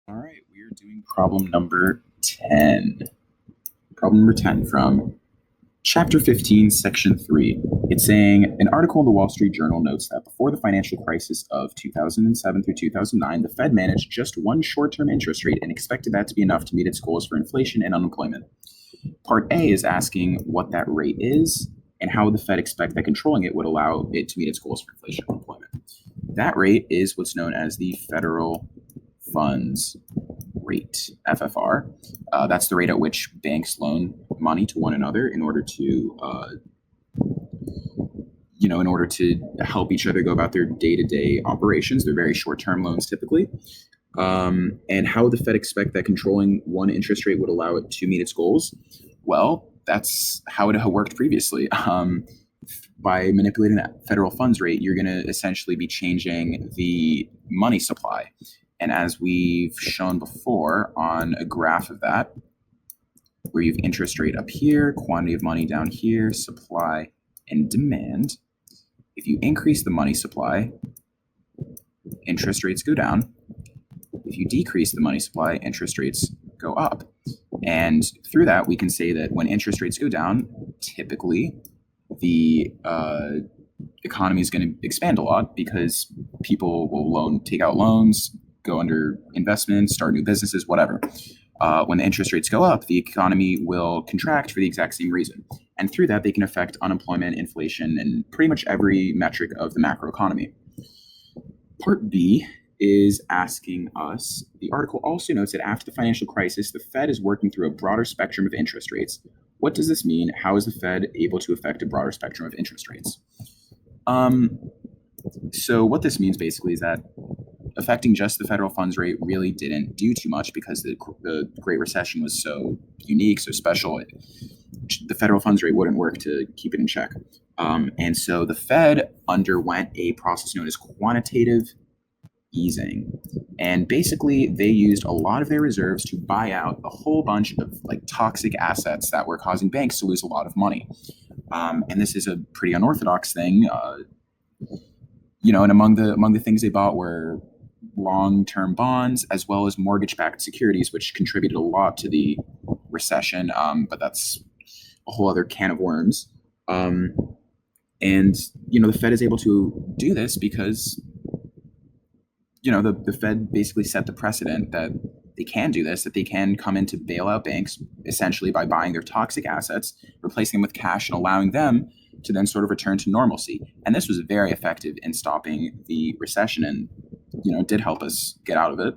All right, we are doing problem number 10. Problem number 10 from chapter 15, section 3. It's saying an article in the Wall Street Journal notes that before the financial crisis of 2007 through 2009, the Fed managed just one short term interest rate and expected that to be enough to meet its goals for inflation and unemployment. Part A is asking what that rate is and how the Fed expect that controlling it would allow it to meet its goals for inflation and unemployment. That rate is what's known as the federal funds rate, FFR. That's the rate at which banks loan money to one another in order to, in order to help each other go about their day-to-day operations. They're very short-term loans typically. And how the Fed expect that controlling one interest rate would allow it to meet its goals? Well, that's how it worked previously. By manipulating that federal funds rate, you're going to essentially be changing the money supply. And as we've shown before on a graph of that, where you have interest rate up here, quantity of money down here, supply and demand. If you increase the money supply, interest rates go down. If you decrease the money supply, interest rates go up. And through that, we can say that when interest rates go down, typically the economy is going to expand a lot because people will take out loans, go under investments, start new businesses, whatever. When the interest rates go up, the economy will contract for the exact same reason. And through that, they can affect unemployment, inflation, and pretty much every metric of the macroeconomy. Part B is asking us, the article also notes that after the financial crisis, the Fed is working through a broader spectrum of interest rates. What does this mean? How is the Fed able to affect a broader spectrum of interest rates? So what this means basically is that affecting just the federal funds rate really didn't do too much because the Great Recession was so unique, so special. The federal funds rate wouldn't work to keep it in check. And so the Fed underwent a process known as quantitative easing. And basically, they used a lot of their reserves to buy out a whole bunch of toxic assets that were causing banks to lose a lot of money. And this is a pretty unorthodox thing. And among the things they bought were long-term bonds as well as mortgage-backed securities, which contributed a lot to the recession. But that's a whole other can of worms. And the Fed is able to do this because the Fed basically set the precedent that they can do this, that they can come in to bail out banks essentially by buying their toxic assets, replacing them with cash, and allowing them to then sort of return to normalcy. And this was very effective in stopping the recession and, did help us get out of it.